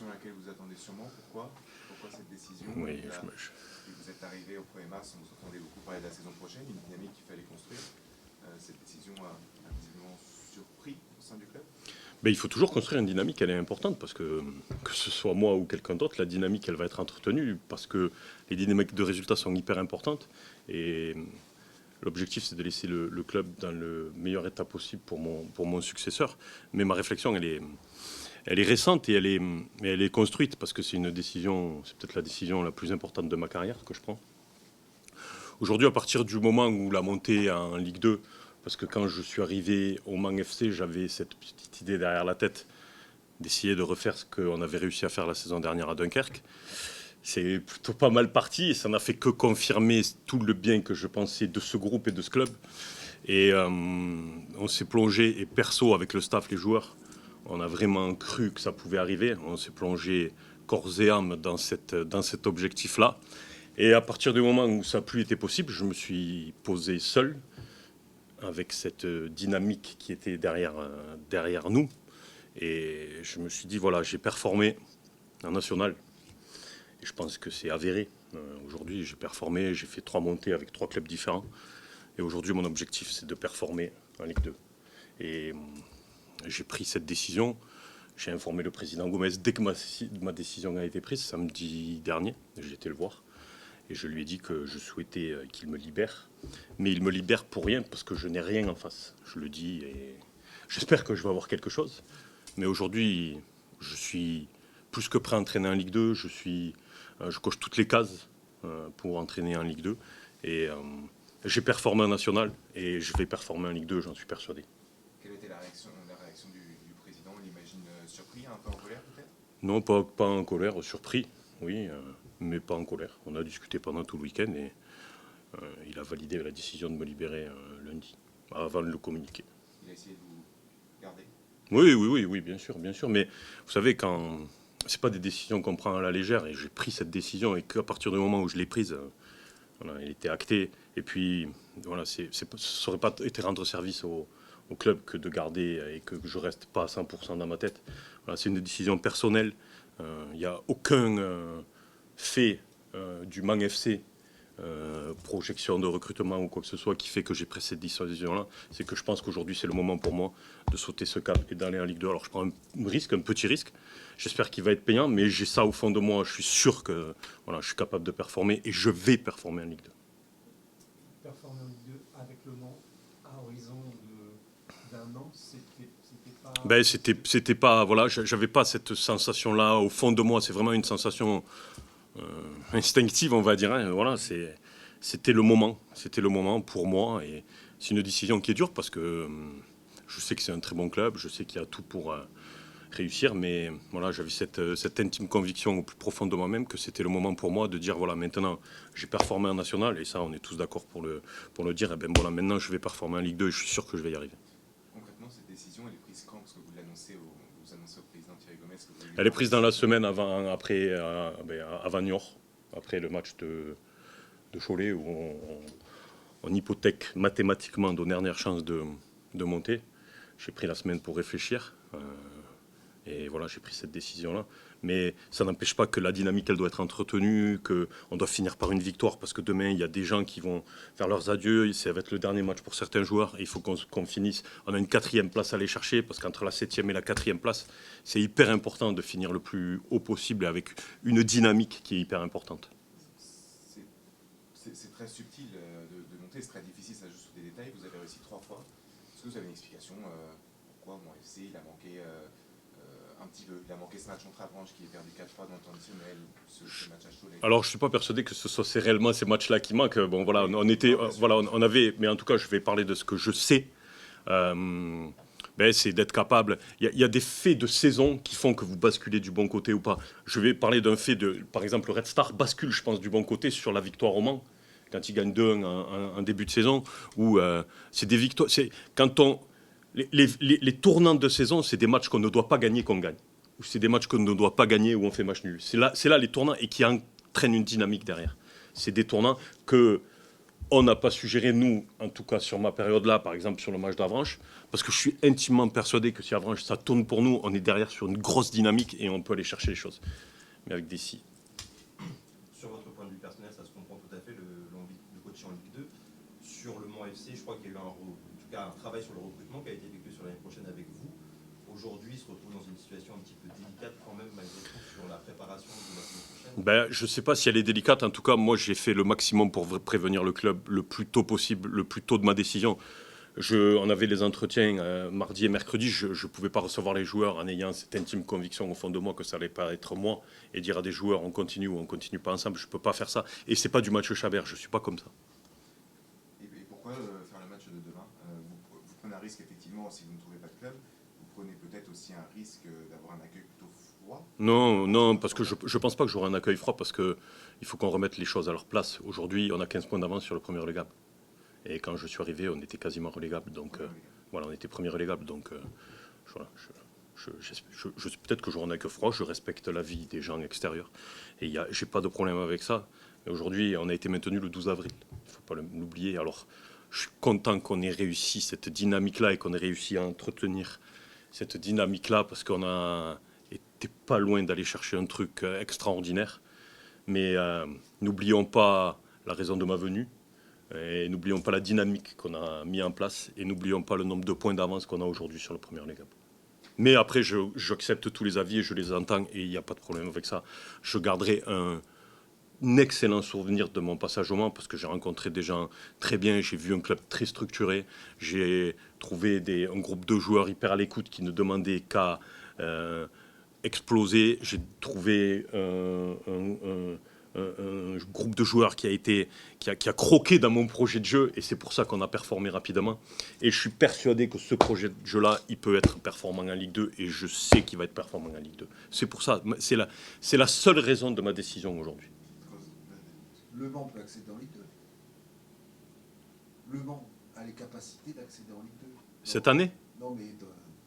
à laquelle vous attendez sûrement. Pourquoi cette décision? Oui, Vous êtes arrivé au 1er mars, on vous entendait beaucoup parler de la saison prochaine, une dynamique qu'il fallait construire. Cette décision a visiblement surpris au sein du club. Mais il faut toujours construire une dynamique, elle est importante, parce que ce soit moi ou quelqu'un d'autre, la dynamique, elle va être entretenue, parce que les dynamiques de résultats sont hyper importantes. Et l'objectif, c'est de laisser le club dans le meilleur état possible pour mon successeur. Mais ma réflexion, elle est récente et elle est construite, parce que c'est une décision, c'est peut-être la décision la plus importante de ma carrière que je prends. Aujourd'hui, à partir du moment où la montée en Ligue 2, parce que quand je suis arrivé au Mans FC, j'avais cette petite idée derrière la tête d'essayer de refaire ce qu'on avait réussi à faire la saison dernière à Dunkerque. C'est plutôt pas mal parti et ça n'a fait que confirmer tout le bien que je pensais de ce groupe et de ce club. Et on s'est plongé, et perso avec le staff, les joueurs, on a vraiment cru que ça pouvait arriver. On s'est plongé corps et âme dans cet objectif-là. Et à partir du moment où ça n'a plus été possible, je me suis posé seul, avec cette dynamique qui était derrière nous. Et je me suis dit, voilà, j'ai performé en national. Et je pense que c'est avéré. Aujourd'hui, j'ai performé, j'ai fait 3 montées avec 3 clubs différents. Et aujourd'hui, mon objectif, c'est de performer en Ligue 2. Et j'ai pris cette décision. J'ai informé le président Gomez dès que ma décision a été prise, samedi dernier. J'ai été le voir. Et je lui ai dit que je souhaitais qu'il me libère. Mais il me libère pour rien, parce que je n'ai rien en face. Je le dis et j'espère que je vais avoir quelque chose. Mais aujourd'hui, je suis plus que prêt à entraîner en Ligue 2. Je coche toutes les cases pour entraîner en Ligue 2. Et j'ai performé en National et je vais performer en Ligue 2, j'en suis persuadé. Quelle était la réaction du président? On l'imagine surpris, un peu en colère peut-être? Non, pas en colère, surpris, oui. Mais pas en colère. On a discuté pendant tout le week-end et il a validé la décision de me libérer lundi, avant de le communiquer. Il a essayé de vous garder? Oui, bien sûr. Mais vous savez, quand c'est pas des décisions qu'on prend à la légère, et j'ai pris cette décision, et qu'à partir du moment où je l'ai prise, voilà, elle était actée. Et puis, voilà, ça n'aurait pas été rendre service au club que de garder et que je reste pas à 100% dans ma tête. Voilà, c'est une décision personnelle. Il n'y a aucun fait du Mans FC, projection de recrutement ou quoi que ce soit, qui fait que j'ai pris cette décision-là. C'est que je pense qu'aujourd'hui, c'est le moment pour moi de sauter ce cap et d'aller en Ligue 2. Alors, je prends un petit risque. J'espère qu'il va être payant, mais j'ai ça au fond de moi. Je suis sûr que voilà, je suis capable de performer et je vais performer en Ligue 2. Performer en Ligue 2 avec Le Mans à horizon d'un an, c'était pas... Voilà, j'avais pas cette sensation-là au fond de moi. C'est vraiment une sensation instinctive, on va dire. Hein. Voilà, c'était le moment. C'était le moment pour moi. Et c'est une décision qui est dure parce que je sais que c'est un très bon club. Je sais qu'il y a tout pour réussir. Mais voilà, j'avais cette intime conviction au plus profond de moi-même que c'était le moment pour moi de dire, voilà, maintenant, j'ai performé en national. Et ça, on est tous d'accord pour le dire. Et bien voilà, maintenant, je vais performer en Ligue 2 et je suis sûr que je vais y arriver. Concrètement, cette décision, elle est prise quand? Parce que vous l'annoncez au président Thierry Gomez. Elle est prise dans la semaine avant Niort, après le match de Cholet, où on hypothèque mathématiquement nos dernières chances de monter. J'ai pris la semaine pour réfléchir. Et voilà, j'ai pris cette décision-là. Mais ça n'empêche pas que la dynamique, elle doit être entretenue, qu'on doit finir par une victoire, parce que demain, il y a des gens qui vont faire leurs adieux. Ça va être le dernier match pour certains joueurs. Et il faut qu'on finisse. On a une 4e place à aller chercher, parce qu'entre la 7e et la 4e place, c'est hyper important de finir le plus haut possible avec une dynamique qui est hyper importante. C'est très subtil de monter, c'est très difficile, ça joue sur des détails. Vous avez réussi 3 fois. Est-ce que vous avez une explication pourquoi mon FC, il a manqué un petit peu, il a manqué ce match contre Avranches qui est perdu 4-3 dans le temps additionnel, ce match à Cholet? Alors, je ne suis pas persuadé que ce soit réellement ces matchs-là qui manquent. Bon, voilà, on avait, mais en tout cas, je vais parler de ce que je sais. C'est d'être capable. Il y a des faits de saison qui font que vous basculez du bon côté ou pas. Je vais parler d'un fait par exemple, le Red Star bascule, je pense, du bon côté sur la victoire au Mans, quand il gagne 2-1 en début de saison, où c'est des victoires. Les tournantes de saison, c'est des matchs qu'on ne doit pas gagner, qu'on gagne. Ou c'est des matchs qu'on ne doit pas gagner, où on fait match nul. C'est là les tournants et qui entraînent une dynamique derrière. C'est des tournants que on n'a pas suggéré, nous, en tout cas sur ma période-là, par exemple sur le match d'Avranches, parce que je suis intimement persuadé que si Avranches, ça tourne pour nous, on est derrière sur une grosse dynamique et on peut aller chercher les choses. Mais avec des si. Sur votre point de vue personnel, ça se comprend tout à fait, l'envie de coacher en Ligue 2. Sur le Mans FC, je crois qu'il y a eu en tout cas un travail sur le recrutement qui a été effectué sur l'année prochaine avec vous. Aujourd'hui, il se retrouve dans une situation un petit peu délicate quand même, malgré tout, sur la préparation de la saison prochaine. Ben, je ne sais pas si elle est délicate. En tout cas, moi, j'ai fait le maximum pour prévenir le club le plus tôt possible, le plus tôt de ma décision. On avait les entretiens mardi et mercredi. Je ne pouvais pas recevoir les joueurs en ayant cette intime conviction au fond de moi que ça n'allait pas être moi et dire à des joueurs on continue ou on continue pas ensemble. Je ne peux pas faire ça. Et ce n'est pas du match Chabert. Je ne suis pas comme ça. Et pourquoi faire le match de demain vous prenez un risque, effectivement, si vous ne trouvez pas de club. Vous prenez peut-être aussi un risque d'avoir un accueil plutôt froid. Non, parce que je ne pense pas que j'aurai un accueil froid parce qu'il faut qu'on remette les choses à leur place. Aujourd'hui, on a 15 points d'avance sur le premier relégable. Et quand je suis arrivé, on était quasiment relégable. Donc voilà, on était premier relégable. Donc voilà, peut-être que j'aurai un accueil froid. Je respecte l'avis des gens extérieurs. Et je n'ai pas de problème avec ça. Et aujourd'hui, on a été maintenu le 12 avril. Il ne faut pas l'oublier. Alors, je suis content qu'on ait réussi cette dynamique-là et qu'on ait réussi à entretenir cette dynamique-là parce qu'on a été pas loin d'aller chercher un truc extraordinaire. Mais n'oublions pas la raison de ma venue. Et n'oublions pas la dynamique qu'on a mis en place et n'oublions pas le nombre de points d'avance qu'on a aujourd'hui sur le premier relégable. Mais après, j'accepte tous les avis et je les entends et il n'y a pas de problème avec ça. Je garderai un excellent souvenir de mon passage au Mans parce que j'ai rencontré des gens très bien, j'ai vu un club très structuré, j'ai trouvé un groupe de joueurs hyper à l'écoute qui ne demandaient qu'à exploser. J'ai trouvé un groupe de joueurs qui a croqué dans mon projet de jeu et c'est pour ça qu'on a performé rapidement. Et je suis persuadé que ce projet de jeu-là, il peut être performant en Ligue 2 et je sais qu'il va être performant en Ligue 2. C'est pour ça, c'est la seule raison de ma décision aujourd'hui. Le Mans peut accéder en Ligue 2. Le Mans a les capacités d'accéder en Ligue 2. Cette année ? Non,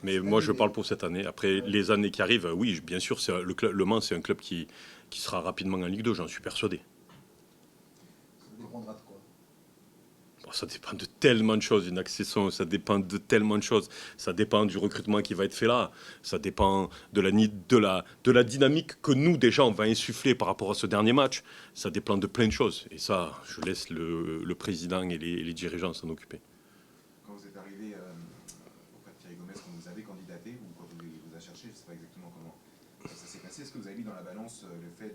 mais moi, je parle pour cette année. Après, les années qui arrivent, oui, bien sûr, le Mans, c'est un club qui sera rapidement en Ligue 2, j'en suis persuadé. Ça dépendra de quoi? Ça dépend de tellement de choses, une accession, ça dépend de tellement de choses. Ça dépend du recrutement qui va être fait là. Ça dépend de la dynamique que nous, déjà, on va insuffler par rapport à ce dernier match. Ça dépend de plein de choses. Et ça, je laisse le président et les dirigeants s'en occuper. Quand vous êtes arrivé auprès de Thierry Gomez, quand vous avez candidaté ou quand vous a cherché, je ne sais pas exactement comment ça s'est passé, est-ce que vous avez mis dans la balance le fait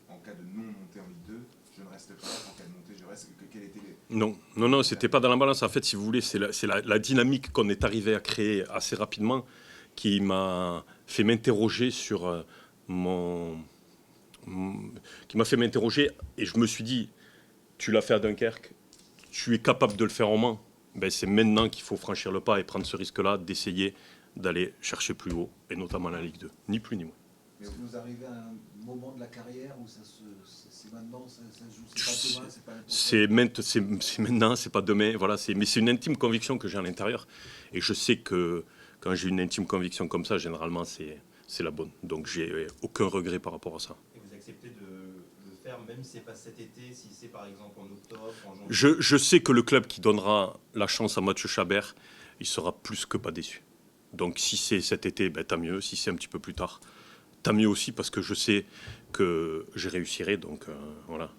en cas de non-montée en Ligue 2, je ne reste pas, en cas de montée, je reste, quel était Non, c'était pas dans la balance. En fait, si vous voulez, c'est la dynamique qu'on est arrivé à créer assez rapidement qui m'a fait m'interroger sur qui m'a fait m'interroger et je me suis dit, tu l'as fait à Dunkerque, tu es capable de le faire au Mans. Ben, c'est maintenant qu'il faut franchir le pas et prendre ce risque-là d'essayer d'aller chercher plus haut, et notamment la Ligue 2. Ni plus ni moins. Mais est-ce que vous arrivez à un moment de la carrière où c'est maintenant, ça se joue, c'est pas demain, c'est pas n'importe c'est maintenant, c'est pas demain. Voilà, mais c'est une intime conviction que j'ai à l'intérieur. Et je sais que quand j'ai une intime conviction comme ça, généralement, c'est la bonne. Donc, j'ai aucun regret par rapport à ça. Et vous acceptez de le faire, même si c'est pas cet été, si c'est par exemple en octobre, en janvier? Je sais que le club qui donnera la chance à Mathieu Chabert, il sera plus que pas déçu. Donc, si c'est cet été, ben, tant mieux. Si c'est un petit peu plus tard, tant mieux aussi parce que je sais que je réussirai. Donc voilà,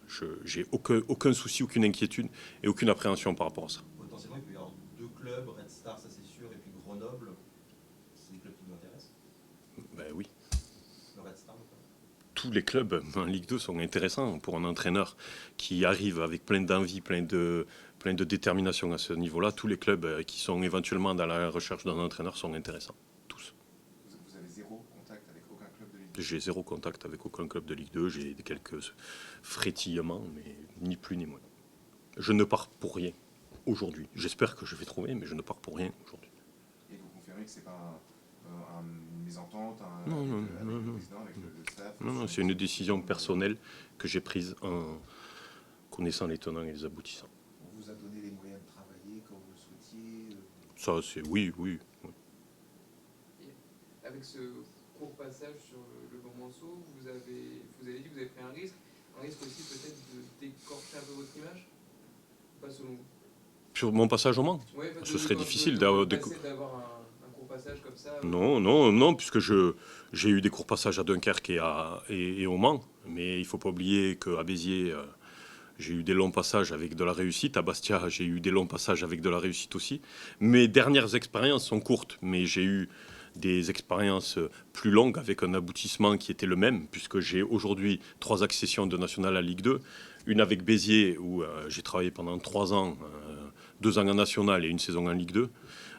j'ai aucun souci, aucune inquiétude et aucune appréhension par rapport à ça. Potentiellement, il peut y avoir deux clubs, Red Star, ça c'est sûr, et puis Grenoble. C'est des clubs qui vous intéressent? Ben oui. Le Red Star, notamment. Tous les clubs en Ligue 2 sont intéressants pour un entraîneur qui arrive avec plein d'envie, plein de détermination à ce niveau-là. Tous les clubs qui sont éventuellement dans la recherche d'un entraîneur sont intéressants. Vous avez zéro contact avec aucun club de Ligue 2? J'ai zéro contact avec aucun club de Ligue 2. J'ai quelques frétillements, mais ni plus ni moins. Je ne pars pour rien aujourd'hui. J'espère que je vais trouver, mais je ne pars pour rien aujourd'hui. Et vous confirmez que ce n'est pas une mésentente Non, avec le président, avec le staff? Non, c'est une décision personnelle que j'ai prise en connaissant les tenants et les aboutissants. On vous a donné les moyens de travailler quand vous le souhaitiez? Ça, c'est oui. Et avec ce court passage sur le Grand Manceau, vous avez dit que vous avez pris un risque aussi peut-être de décorcher un peu votre image? pas selon vous? Sur mon passage au Mans? Ouais, Ce serait difficile d'avoir un court passage comme ça. Non, puisque j'ai eu des courts passages à Dunkerque et au Mans, mais il ne faut pas oublier qu'à Béziers, j'ai eu des longs passages avec de la réussite. À Bastia, j'ai eu des longs passages avec de la réussite aussi. Mes dernières expériences sont courtes, mais j'ai eu des expériences plus longues avec un aboutissement qui était le même, puisque j'ai aujourd'hui 3 accessions de nationale à Ligue 2. Une avec Béziers, où j'ai travaillé pendant 3 ans, 2 ans en national et une saison en Ligue 2.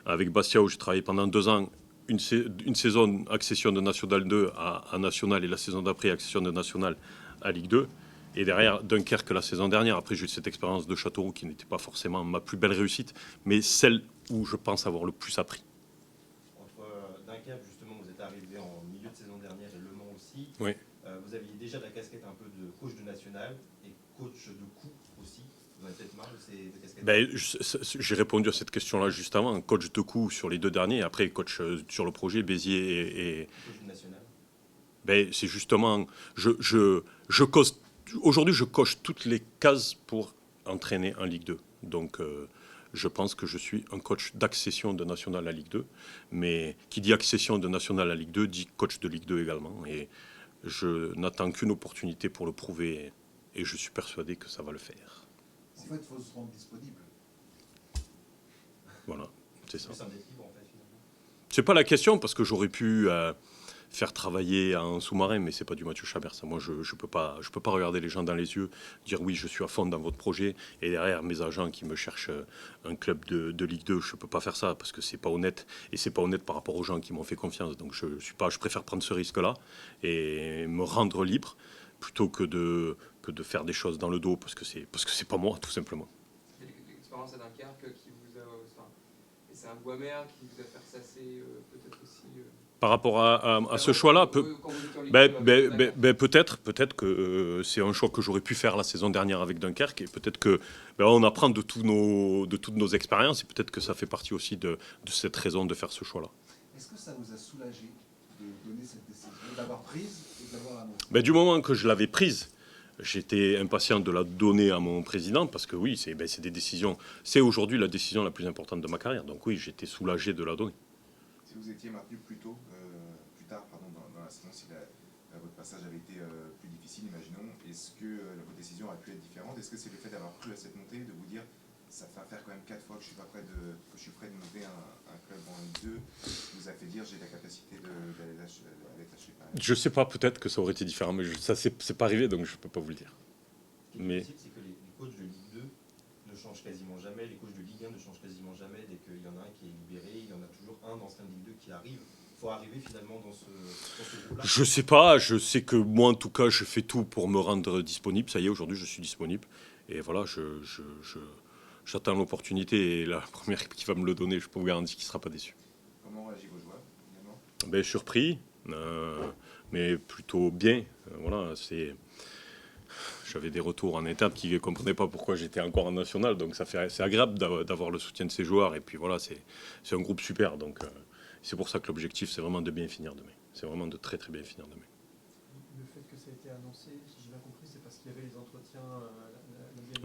Avec Bastia, où j'ai travaillé pendant 2 ans, une saison accession de National 2 à National et la saison d'après accession de National à Ligue 2. Et derrière, Dunkerque la saison dernière. Après, j'ai eu cette expérience de Châteauroux qui n'était pas forcément ma plus belle réussite, mais celle où je pense avoir le plus appris. Entre Dunkerque, justement, vous êtes arrivé en milieu de saison dernière et Le Mans aussi. Oui. Vous aviez déjà la casquette un peu de coach de national et coach de coup aussi. Vous en avez peut-être marre de ces casquettes? J'ai répondu à cette question-là juste avant. Coach de coup sur les 2 derniers, après coach sur le projet Béziers et Coach de national. c'est justement, aujourd'hui je coche toutes les cases pour entraîner en Ligue 2. Donc je pense que je suis un coach d'accession de national à Ligue 2. Mais qui dit accession de national à Ligue 2 dit coach de Ligue 2 également. Et je n'attends qu'une opportunité pour le prouver et je suis persuadé que ça va le faire. En fait, il faut se rendre disponible. Voilà, c'est ça. C'est un équilibre, en fait, finalement. C'est pas la question parce que j'aurais pu faire travailler un sous-marin, mais c'est pas du Mathieu Chabert. Ça, moi, je peux pas regarder les gens dans les yeux, dire oui, je suis à fond dans votre projet, et derrière mes agents qui me cherchent un club de Ligue 2, je peux pas faire ça parce que c'est pas honnête, et c'est pas honnête par rapport aux gens qui m'ont fait confiance. Donc je préfère prendre ce risque-là et me rendre libre plutôt que de faire des choses dans le dos parce que c'est pas moi, tout simplement. L'expérience à Dunkerque qui vous a, et c'est un bois mer qui vous a fait ressasser peut-être aussi. Par rapport à ce choix-là, peut-être que c'est un choix que j'aurais pu faire la saison dernière avec Dunkerque et peut-être que on apprend de toutes nos expériences et peut-être que ça fait partie aussi de cette raison de faire ce choix-là. Est-ce que ça vous a soulagé de donner cette décision, d'avoir prise et de l'avoir annoncée? Du moment que je l'avais prise, j'étais impatient de la donner à mon président parce que oui, c'est des décisions. C'est aujourd'hui la décision la plus importante de ma carrière. Donc oui, j'étais soulagé de la donner. Si vous étiez maintenu plus tard dans la saison, si votre passage avait été plus difficile, imaginons, est-ce que votre décision aurait pu être différente? Est-ce que c'est le fait d'avoir cru à cette montée, de vous dire ça va faire quand même 4 fois que je suis prêt de monter un club en Ligue 2, vous a fait dire j'ai la capacité d'aller lâcher pareil? Je sais pas, peut-être que ça aurait été différent, mais ça c'est pas arrivé, donc je peux pas vous le dire. Ce qui est possible, c'est que les coachs de Ligue 2 ne changent quasiment jamais, les coachs de Ligue 1 ne changent quasiment jamais. Dès qu'il y en a un qui est libéré, il y en a toujours un d'ancien Ligue 2 qui arrive. Il faut arriver finalement dans ce groupe-là. Je sais pas, je sais que moi en tout cas je fais tout pour me rendre disponible. Ça y est, aujourd'hui je suis disponible. Et voilà, j'attends l'opportunité et la première qui va me le donner, je peux vous garantir qu'il ne sera pas déçu. Comment réagissent vos joueurs finalement? Surpris, mais plutôt bien. Voilà, j'avais des retours en interne qui ne comprenaient pas pourquoi j'étais encore en national, donc c'est agréable d'avoir le soutien de ces joueurs. Et puis voilà, c'est un groupe super, donc c'est pour ça que l'objectif c'est vraiment de bien finir demain. C'est vraiment de très très bien finir demain. Le fait que ça a été annoncé, si j'ai bien compris, c'est parce qu'il y avait les entretiens.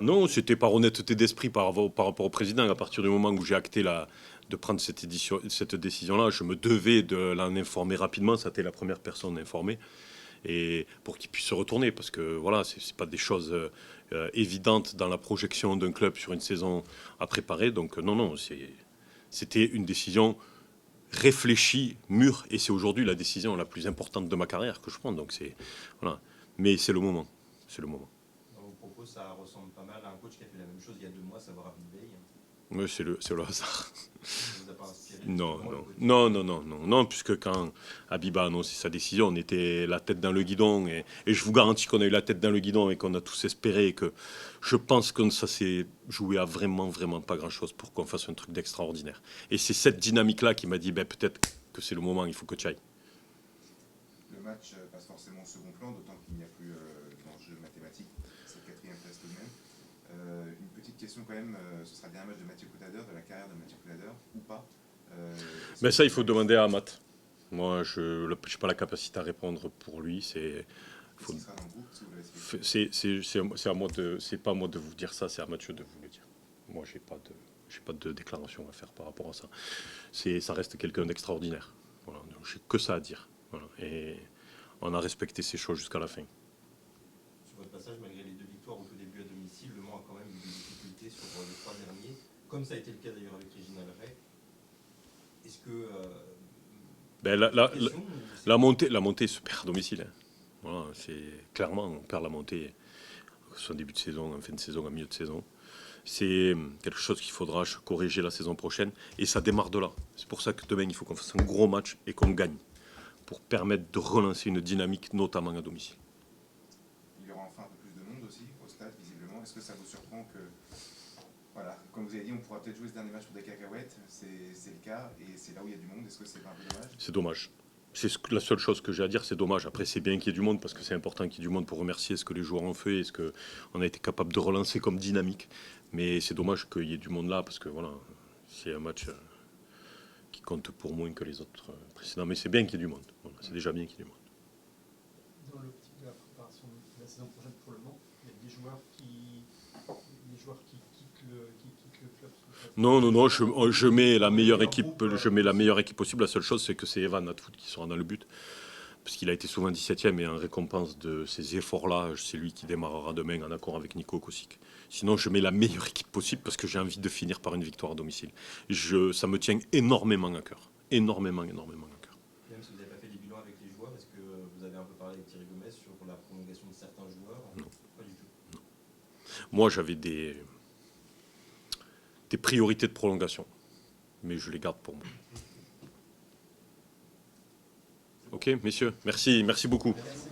Non, c'était par honnêteté d'esprit par rapport au président. À partir du moment où j'ai acté de prendre cette décision-là, je me devais de l'en informer rapidement. Ça a été la première personne informée. Et pour qu'il puisse se retourner, parce que voilà, c'est pas des choses évidentes dans la projection d'un club sur une saison à préparer. Donc non, c'était une décision réfléchie, mûre, et c'est aujourd'hui la décision la plus importante de ma carrière que je prends. Donc voilà, mais c'est le moment, Dans vos propos, ça ressemble pas mal à un coach qui a fait la même chose il y a 2 mois, savoir Habib Beye. Oui, c'est le hasard. Ça vous a pas inspiré? Non, puisque quand Habib a annoncé sa décision, on était la tête dans le guidon, et je vous garantis qu'on a eu la tête dans le guidon et qu'on a tous espéré que je pense que ça s'est joué à vraiment pas grand-chose pour qu'on fasse un truc d'extraordinaire. Et c'est cette dynamique-là qui m'a dit, peut-être que c'est le moment, il faut que tu ailles. Le match passe forcément au second plan, d'autant qu'il n'y a plus d'enjeu mathématique, cette 4e place tout de même. Une petite question quand même, ce sera le dernier match de Mathieu Coutader, de la carrière de Mathieu Coutader, ou pas? Ça, il faut demander à Matt. Moi, je n'ai pas la capacité à répondre pour lui. C'est sera dans le groupe, si vous l'avez suivi. c'est pas à moi de vous dire ça, c'est à Mathieu de vous le dire. moi, j'ai pas de déclaration à faire par rapport à ça. Ça reste quelqu'un d'extraordinaire. Voilà, donc j'ai que ça à dire. Voilà. Et on a respecté ces choses jusqu'à la fin. Sur votre passage, malgré les 2 victoires au tout début à domicile, Le Mans a quand même eu des difficultés sur les 3 derniers, comme ça a été le cas d'ailleurs avec Réginald Ray. Est-ce que... La montée se perd à domicile. Hein. Voilà, clairement, on perd la montée, que ce soit en début de saison, en fin de saison, en milieu de saison. C'est quelque chose qu'il faudra corriger la saison prochaine. Et ça démarre de là. C'est pour ça que demain, il faut qu'on fasse un gros match et qu'on gagne. Pour permettre de relancer une dynamique, notamment à domicile. Il y aura enfin un peu plus de monde aussi au stade, visiblement. Est-ce que ça vous surprend que, voilà, comme vous avez dit, on pourra peut-être jouer ce dernier match pour des cacahuètes, c'est le cas, et c'est là où il y a du monde. Est-ce que c'est pas un peu dommage? C'est dommage. C'est la seule chose que j'ai à dire, c'est dommage. Après, c'est bien qu'il y ait du monde, parce que c'est important qu'il y ait du monde pour remercier ce que les joueurs ont fait et ce qu'on a été capable de relancer comme dynamique. Mais c'est dommage qu'il y ait du monde là, parce que voilà, c'est un match qui compte pour moins que les autres précédents. Mais c'est bien qu'il y ait du monde. Voilà, c'est déjà bien qu'il y ait du monde. Dans l'optique de la préparation de la saison prochaine pour Le Mans, il y a des joueurs qui quittent le club. Non, je mets la meilleure équipe possible. La seule chose, c'est que c'est Evan Atwood qui sera dans le but. Parce qu'il a été souvent 17e et en récompense de ces efforts-là, c'est lui qui démarrera demain en accord avec Nico Kosic. Sinon, je mets la meilleure équipe possible parce que j'ai envie de finir par une victoire à domicile. Ça me tient énormément à cœur. Énormément à cœur. Même si vous n'avez pas fait des bilans avec les joueurs, est-ce que vous avez un peu parlé avec Thierry Gomez sur la prolongation de certains joueurs? Non. Pas du tout. Non. Moi, j'avais des priorités de prolongation. Mais je les garde pour moi. Ok, messieurs, merci beaucoup. Merci.